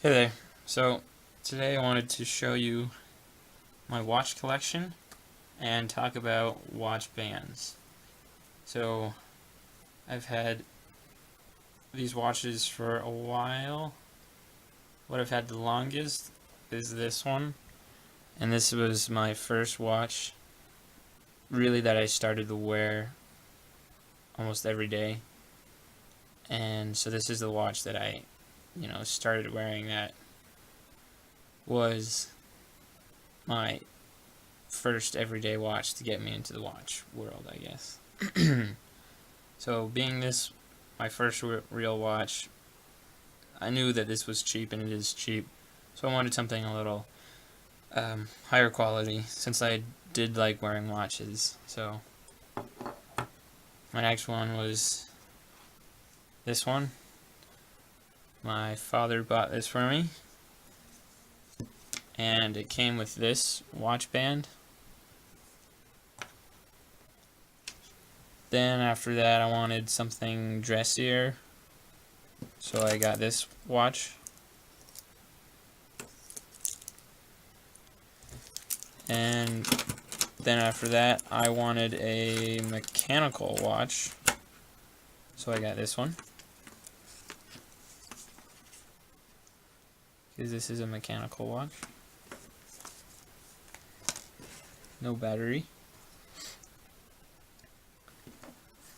Hey there. So today I wanted to show you my watch collection and talk about watch bands. So I've had these watches for a while. What I've had the longest is this one, and this was my first watch really that I started to wear almost every day. And so this is the watch that I started wearing that was my first everyday watch to get me into the watch world, I guess. So being this my first real watch, I knew that this was cheap, and it is cheap. So I wanted something a little higher quality, since I did like wearing watches. So my next one was this one. My father bought this for me, and it came with this watch band. Then after that, I wanted something dressier, so I got this watch. And then after that, I wanted a mechanical watch, so I got this one, because this is a mechanical watch. No battery.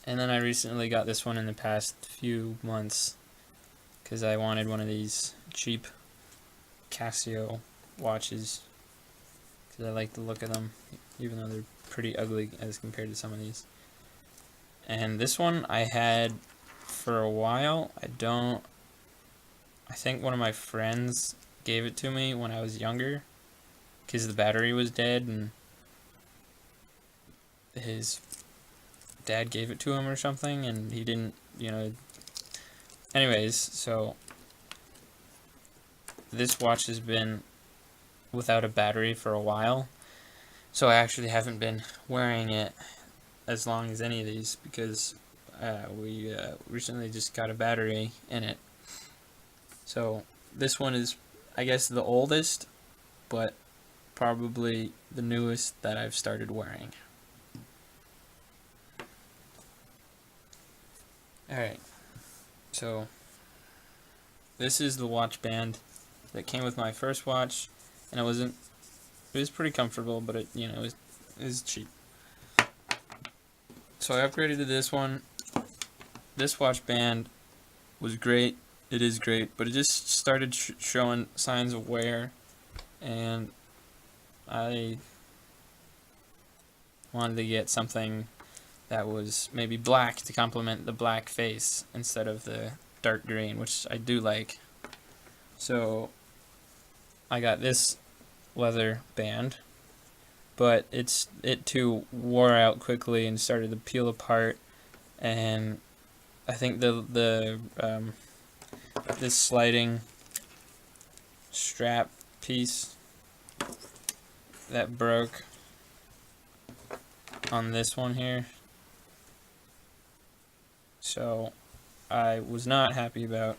And then I recently got this one in the past few months, because I wanted one of these cheap Casio watches, because I like the look of them, even though they're pretty ugly as compared to some of these. And this one I had for a while. I think one of my friends gave it to me when I was younger, because the battery was dead, and his dad gave it to him or something, and he didn't, anyways. So this watch has been without a battery for a while, so I actually haven't been wearing it as long as any of these, because we recently just got a battery in it. So this one is, I guess, the oldest, but probably the newest that I've started wearing. Alright, so this is the watch band that came with my first watch, and it was pretty comfortable, but it was cheap. So I upgraded to this one. This watch band was great. It is great, but it just started showing signs of wear, and I wanted to get something that was maybe black to complement the black face instead of the dark green, which I do like. So I got this leather band, but it too wore out quickly and started to peel apart, and I think this sliding strap piece that broke on this one here. So I was not happy about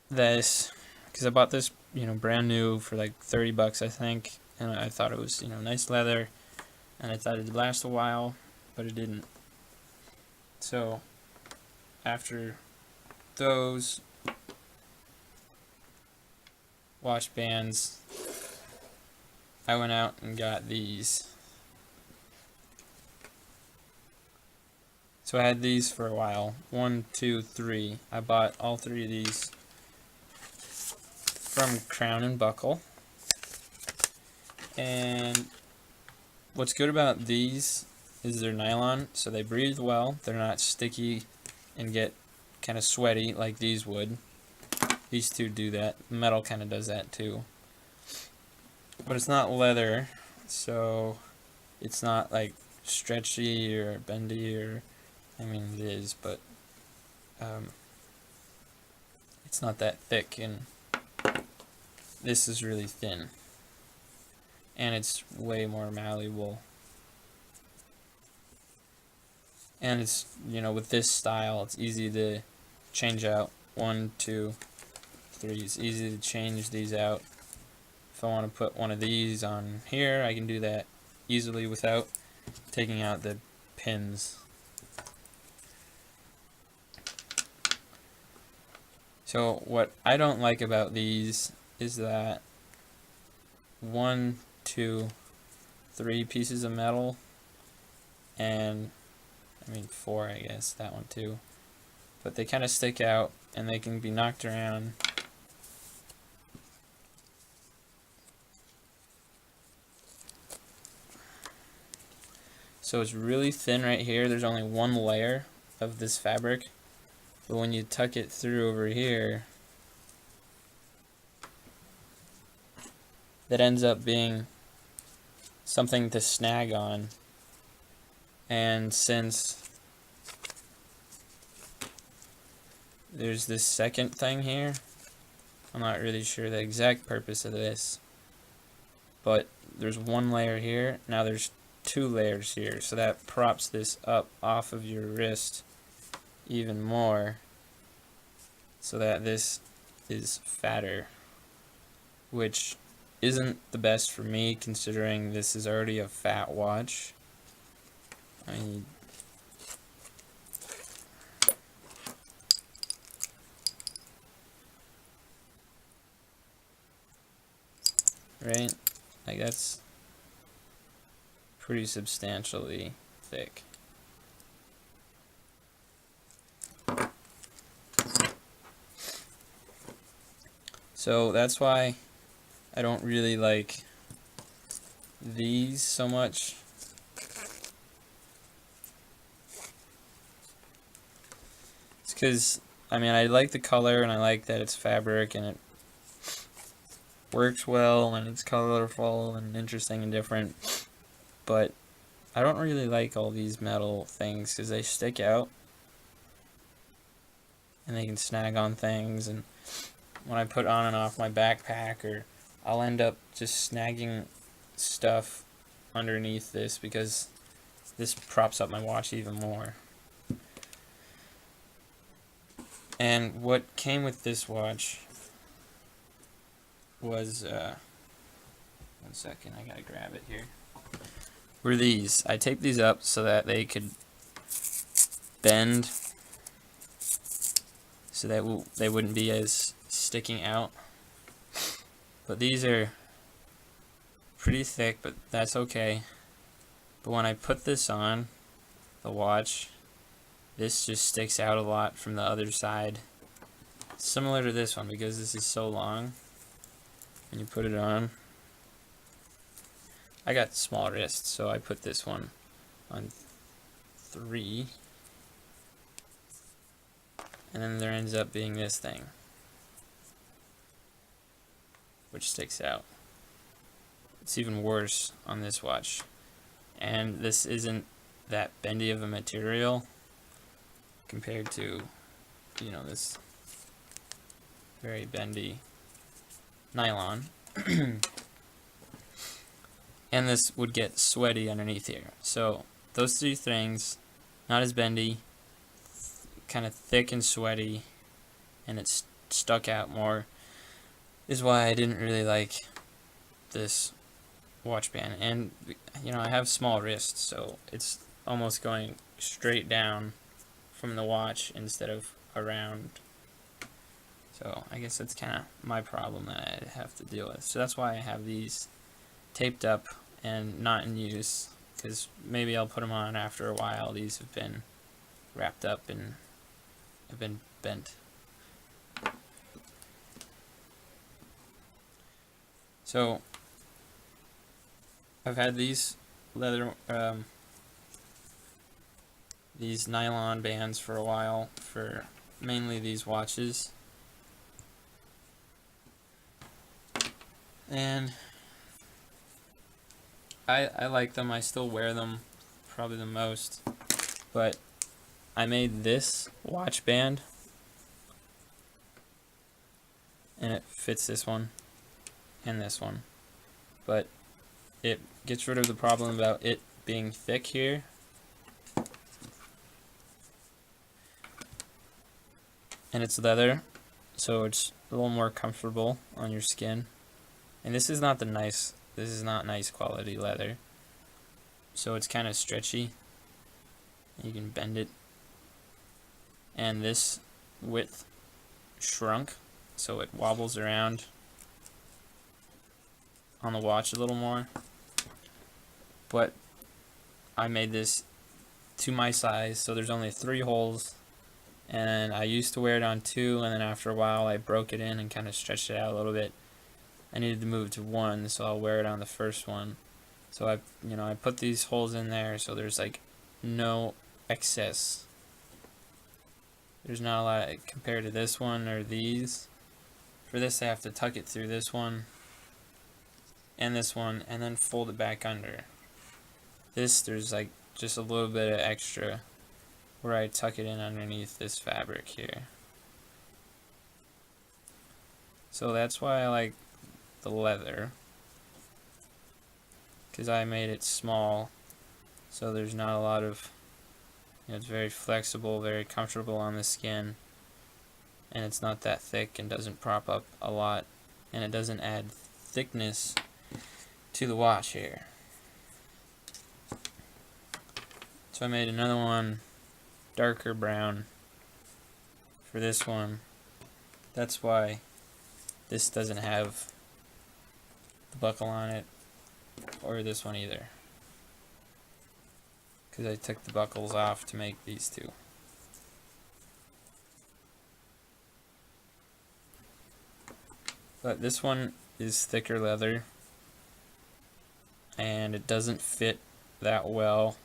this, because I bought this, brand new for like $30, I think, and I thought it was, nice leather, and I thought it'd last a while, but it didn't. So after those watch bands, I went out and got these. So I had these for a while. 1, 2, 3. I bought all three of these from Crown and Buckle. And what's good about these is they're nylon, so they breathe well. They're not sticky and get kind of sweaty like these would. These two do that. Metal kind of does that too. But it's not leather, so it's not like stretchy or bendy, or, I mean, it is, but it's not that thick, and this is really thin, and it's way more malleable. And it's, with this style, it's easy to change out 1, 2, 3. It's easy to change these out. If I want to put one of these on here, I can do that easily without taking out the pins. So what I don't like about these is that 1, 2, 3 pieces of metal, and I mean 4, I guess, that one too, but they kind of stick out and they can be knocked around. So it's really thin right here. There's only one layer of this fabric, but when you tuck it through over here, that ends up being something to snag on. And since there's this second thing here, I'm not really sure the exact purpose of this, but there's one layer here. Now there's 2 layers here, so that props this up off of your wrist even more, so that this is fatter, which isn't the best for me considering this is already a fat watch. Right? Like, that's pretty substantially thick. So that's why I don't really like these so much. It's because, I mean, I like the color and I like that it's fabric and it works well and it's colorful and interesting and different, but I don't really like all these metal things because they stick out and they can snag on things, and when I put on and off my backpack, or I'll end up just snagging stuff underneath this because this props up my watch even more. And what came with this watch was, 1 second, I gotta grab it here, were these. I taped these up so that they could bend, so that they wouldn't be as sticking out. But these are pretty thick, but that's okay. But when I put this on the watch, this just sticks out a lot from the other side. Similar to this one, because this is so long. And you put it on. I got small wrists, so I put this one on 3. And then there ends up being this thing, which sticks out. It's even worse on this watch. And this isn't that bendy of a material compared to, you know, this very bendy nylon. And this would get sweaty underneath here. So those 3 things, not as bendy, kind of thick and sweaty, and it's stuck out more, is why I didn't really like this watch band. And you know, I have small wrists, so it's almost going straight down from the watch instead of around. So I guess that's kind of my problem that I have to deal with. So that's why I have these taped up and not in use, because maybe I'll put them on after a while. These have been wrapped up and have been bent. So I've had these these nylon bands for a while, for mainly these watches, and I like them. I still wear them probably the most, but I made this watch band and it fits this one and this one, but it gets rid of the problem about it being thick here. And it's leather, so it's a little more comfortable on your skin. And this is not nice quality leather, so it's kind of stretchy. You can bend it, and this width shrunk, so it wobbles around on the watch a little more. But I made this to my size, so there's only 3 holes, and I used to wear it on 2, and then after a while I broke it in and kind of stretched it out a little bit. I needed to move to 1, so I'll wear it on the first one. So I put these holes in there so there's like no excess. There's not a lot compared to this one or these. For this I have to tuck it through this one and then fold it back under. This, there's like just a little bit of extra where I tuck it in underneath this fabric here. So that's why I like the leather, because I made it small, so there's not a lot of, it's very flexible, very comfortable on the skin, and it's not that thick and doesn't prop up a lot, and it doesn't add thickness to the watch here. So I made another one darker brown for this one. That's why this doesn't have the buckle on it, or this one either, because I took the buckles off to make these two. But this one is thicker leather, and it doesn't fit that well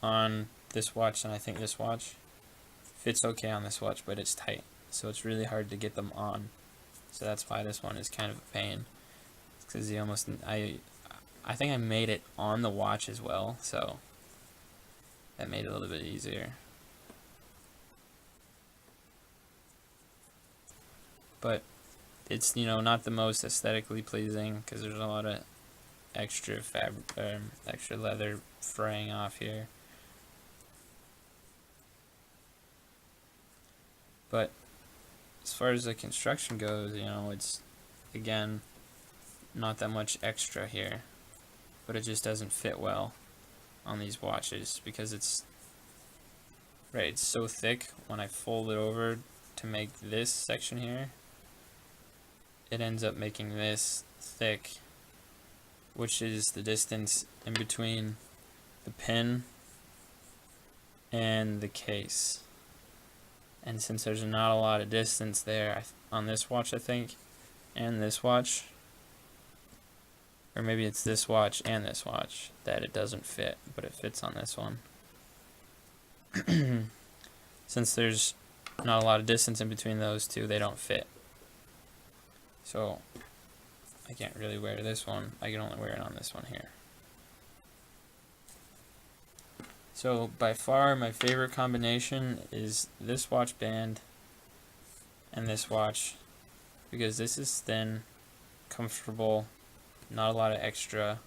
on this watch, and I think this watch fits okay on this watch, but it's tight, so it's really hard to get them on. So that's why this one is kind of a pain, because I think I made it on the watch as well, so that made it a little bit easier. But it's, not the most aesthetically pleasing, because there's a lot of extra extra leather fraying off here. But as far as the construction goes, it's, again, not that much extra here, but it just doesn't fit well on these watches because it's so thick. When I fold it over to make this section here, it ends up making this thick, which is the distance in between the pin and the case. And since there's not a lot of distance there on this watch, I think, and this watch, or maybe it's this watch and this watch, that it doesn't fit, but it fits on this one. Since there's not a lot of distance in between those two, they don't fit. So I can't really wear this one. I can only wear it on this one here. So by far my favorite combination is this watch band and this watch, because this is thin, comfortable, not a lot of extra,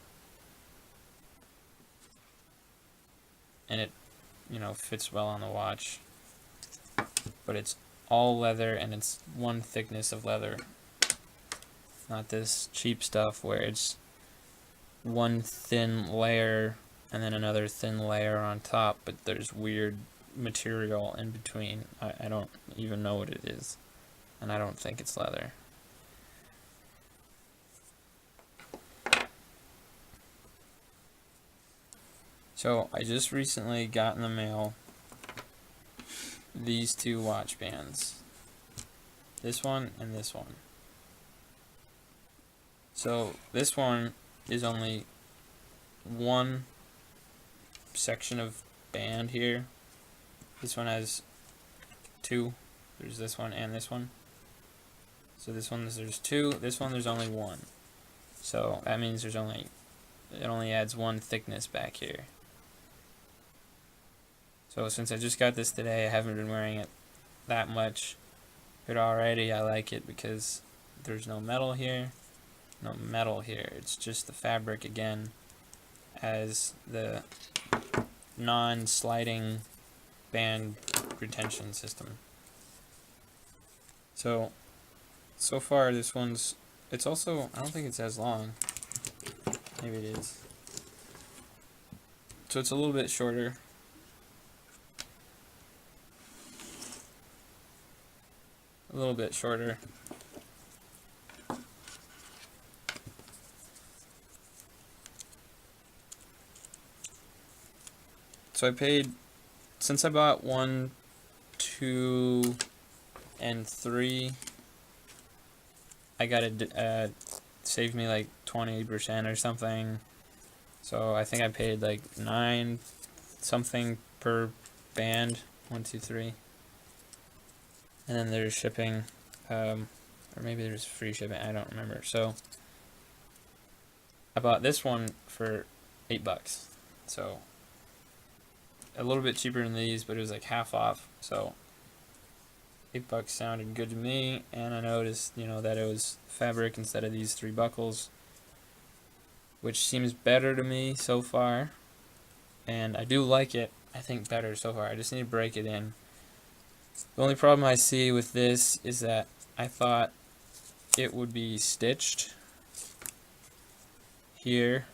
and it fits well on the watch, but it's all leather and it's one thickness of leather, not this cheap stuff where it's one thin layer and then another thin layer on top, but there's weird material in between. I don't even know what it is, and I don't think it's leather. So I just recently got in the mail these 2 watch bands, this one and this one. So this one is only one section of band here. This one has 2. There's this one and this one. So this one there's 2. This one there's only 1. So that means it only adds 1 thickness back here. So since I just got this today, I haven't been wearing it that much, but already I like it because there's no metal here, no metal here. It's just the fabric again as the non-sliding band retention system. So far this one's, it's also, I don't think it's as long. Maybe it is. So it's a little bit shorter. A little bit shorter. So I paid, since I bought 1, 2, and 3, I got it saved me like 20% or something. So I think I paid like 9 something per band, 1, 2, 3. And then there's shipping, or maybe there's free shipping, I don't remember. So I bought this one for $8. So a little bit cheaper than these, but it was like half off. So $8 sounded good to me, and I noticed, that it was fabric instead of these 3 buckles, which seems better to me so far, and I do like it. I think better so far. I just need to break it in. The only problem I see with this is that I thought it would be stitched here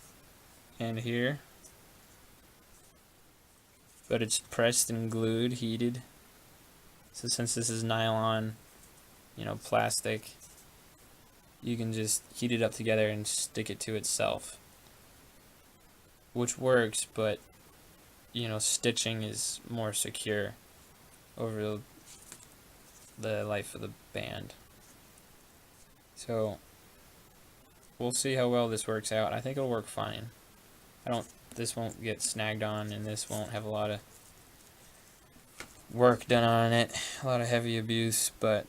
and here, but it's pressed and glued, heated. So since this is nylon, plastic, you can just heat it up together and stick it to itself, which works, but stitching is more secure over the life of the band. So we'll see how well this works out. I think it'll work fine. This won't get snagged on, and this won't have a lot of work done on it, a lot of heavy abuse. But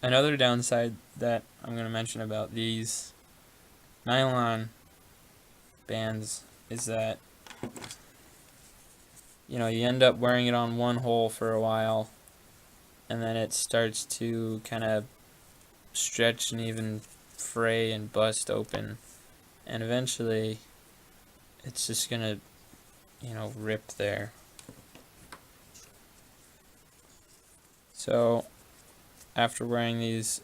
another downside that I'm going to mention about these nylon bands is that you end up wearing it on one hole for a while, and then it starts to kind of stretch and even fray and bust open, and eventually it's just gonna rip there. So after wearing these,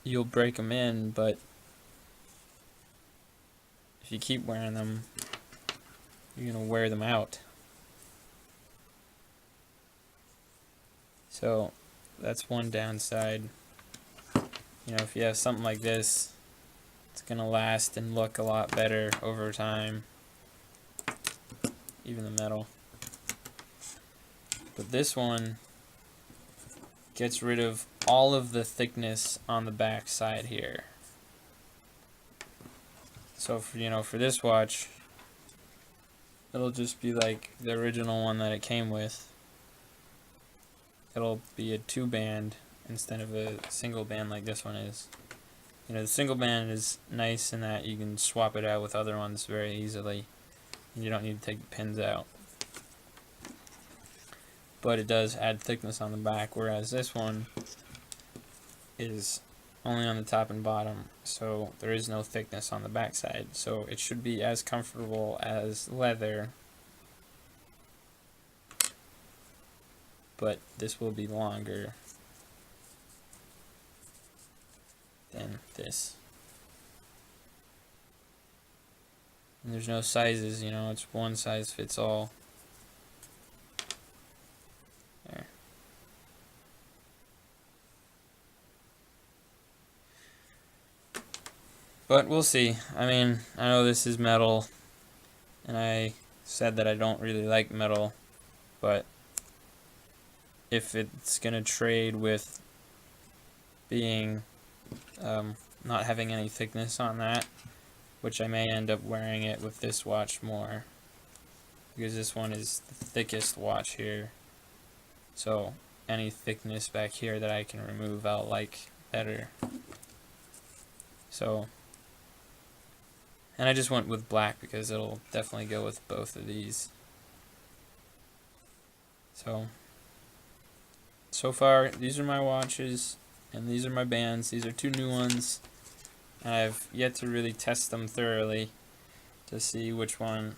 you'll break them in, but if you keep wearing them, you're gonna wear them out. So that's one downside. If you have something like this, it's gonna last and look a lot better over time, even the metal. But this one gets rid of all of the thickness on the back side here. So for this watch, it'll just be like the original one that it came with. It'll be a 2-band instead of a single band like this one is. The single band is nice in that you can swap it out with other ones very easily, and you don't need to take the pins out. But it does add thickness on the back, whereas this one is only on the top and bottom, so there is no thickness on the back side. So it should be as comfortable as leather, but this will be longer than this. And there's no sizes, it's one size fits all. There. But we'll see. I know this is metal, and I said that I don't really like metal, but if it's gonna trade with being not having any thickness on that, which I may end up wearing it with this watch more, because this one is the thickest watch here, so any thickness back here that I can remove I'll like better. So, and I just went with black because it'll definitely go with both of these. So far these are my watches, and these are my bands. These are 2 new ones. I've yet to really test them thoroughly to see which one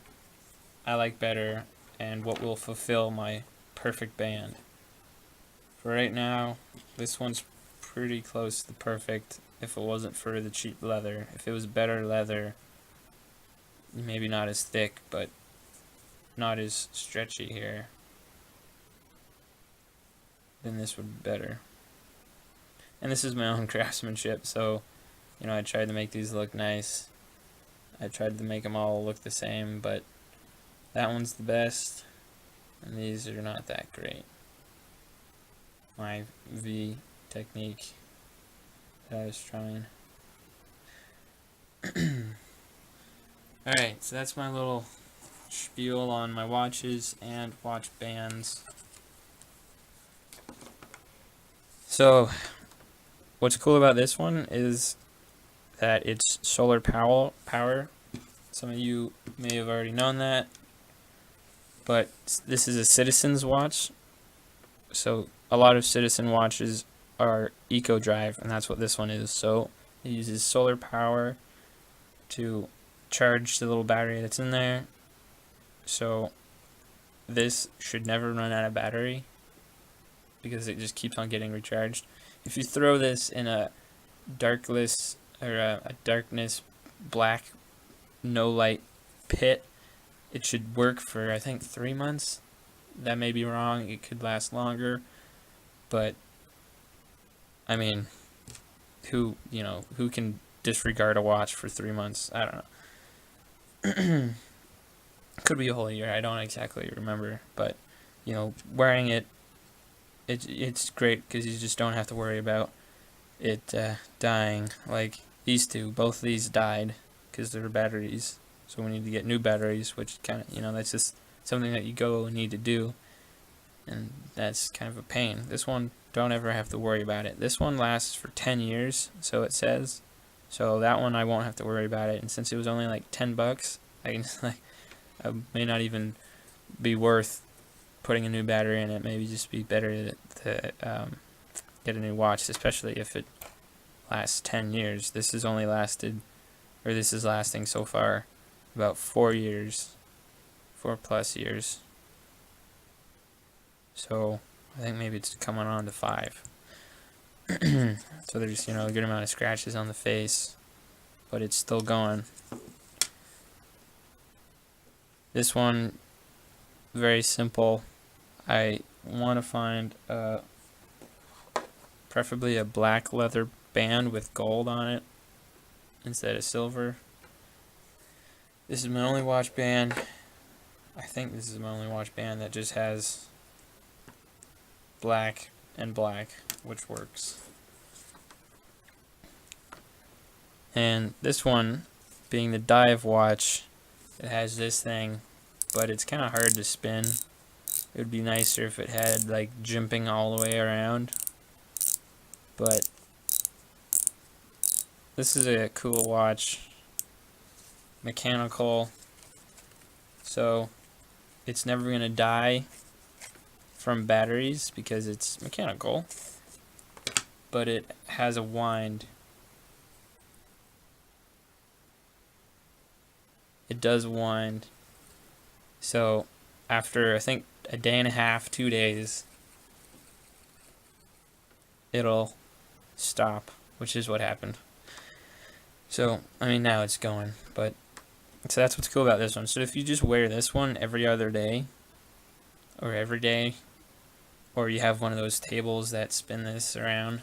I like better and what will fulfill my perfect band for right now, this one's pretty close to the perfect if it wasn't for the cheap leather. If it was better leather, maybe not as thick, but not as stretchy here, then this would be better. And this is my own craftsmanship, so, you know, I tried to make these look nice. I tried to make them all look the same, but that one's the best, and these are not that great. My V technique that I was trying. Alright, so that's my little spiel on my watches and watch bands. So, what's cool about this one is that it's solar power. Some of you may have already known that, but this is a Citizen's watch. So a lot of Citizen watches are eco drive, and that's what this one is. So it uses solar power to charge the little battery that's in there. So this should never run out of battery because it just keeps on getting recharged. If you throw this in a darkness black no light pit, it should work for I think 3 months. That may be wrong, it could last longer, but I mean, who can disregard a watch for 3 months? I don't know. Could be a whole year, I don't exactly remember, but you know, wearing it's great because you just don't have to worry about it dying. Like these two, both of these died because they're batteries, so we need to get new batteries, which kind of, you know, that's just something that you go and need to do, and that's kind of a pain. This one, don't ever have to worry about it. This one lasts for 10 years, so it says, so that one I won't have to worry about it, and since it was only like $10, I can like, it may not even be worth putting a new battery in it. Maybe just be better to get a new watch, especially if it lasts 10 years. This has only lasted, or this is lasting so far about 4 years, 4+ years. So I think maybe it's coming on to 5. So there's, you know, a good amount of scratches on the face, but it's still going. This one, very simple. I want to find preferably a black leather band with gold on it instead of silver. This is my only watch band. I think this is my only watch band that just has black and black, which works. And this one, being the dive watch, it has this thing, but it's kind of hard to spin. It would be nicer if it had like jimping all the way around, but this is a cool watch, mechanical, so it's never going to die from batteries because it's mechanical, but it has a wind. It does wind, so after I think a day and a half, 2 days, it'll stop, which is what happened. So I mean, now it's going, but so that's what's cool about this one. So if you just wear this one every other day or every day, or you have one of those tables that spin this around,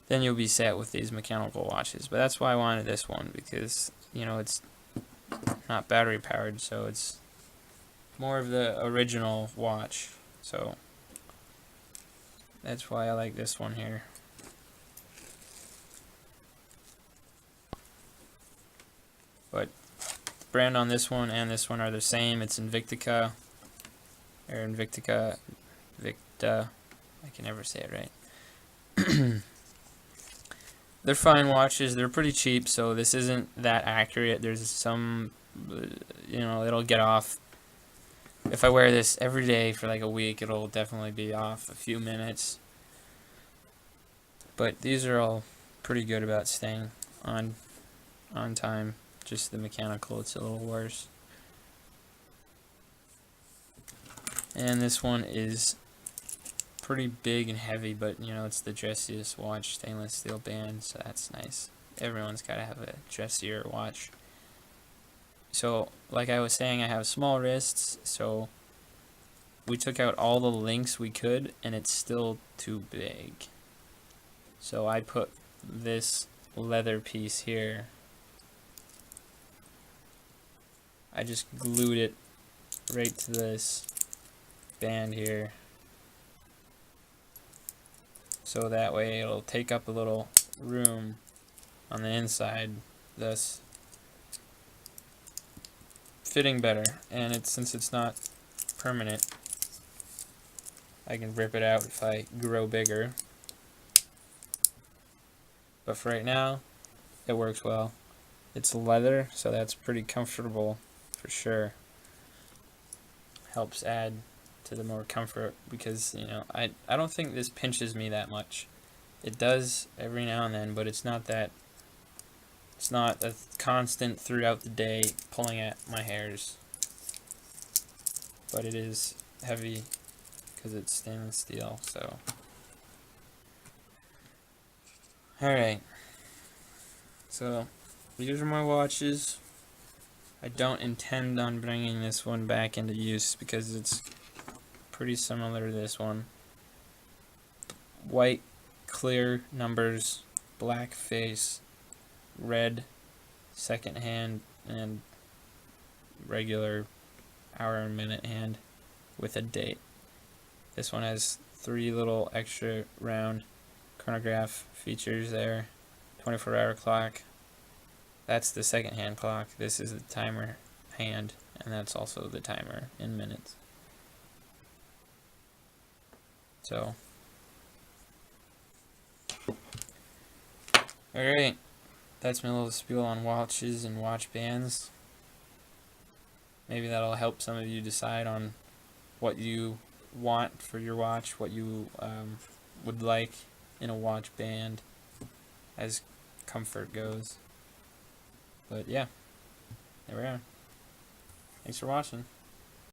then you'll be set with these mechanical watches. But that's why I wanted this one, because, you know, it's not battery powered, so it's more of the original watch. So that's why I like this one here. But the brand on this one and this one are the same. It's Invictica, or Invictica, Victa. I can never say it right. They're fine watches. They're pretty cheap, so this isn't that accurate. There's some, you know, it'll get off. If I wear this every day for like a week, it'll definitely be off a few minutes. But these are all pretty good about staying on time. Just the mechanical, it's a little worse. And this one is pretty big and heavy, but you know, it's the dressiest watch, stainless steel band, so that's nice. Everyone's got to have a dressier watch. So, like I was saying, I have small wrists, so we took out all the links we could, and it's still too big. So I put this leather piece here. I just glued it right to this band here. So that way it'll take up a little room on the inside, thus fitting better. And since it's not permanent, I can rip it out if I grow bigger. But for right now, it works well. It's leather, so that's pretty comfortable for sure. Helps add to the more comfort because, you know, I don't think this pinches me that much. It does every now and then, but it's not a constant throughout the day pulling at my hairs. But it is heavy because it's stainless steel, so. Alright. So, these are my watches. I don't intend on bringing this one back into use because it's pretty similar to this one. White, clear numbers, black face, red, second hand, and regular hour and minute hand with a date. This one has 3 little extra round chronograph features there, 24-hour clock. That's the second hand clock. This is the timer hand, and that's also the timer in minutes. So, alright, that's my little spiel on watches and watch bands. Maybe that'll help some of you decide on what you want for your watch, what you would like in a watch band as comfort goes. But yeah, there we are. Thanks for watching.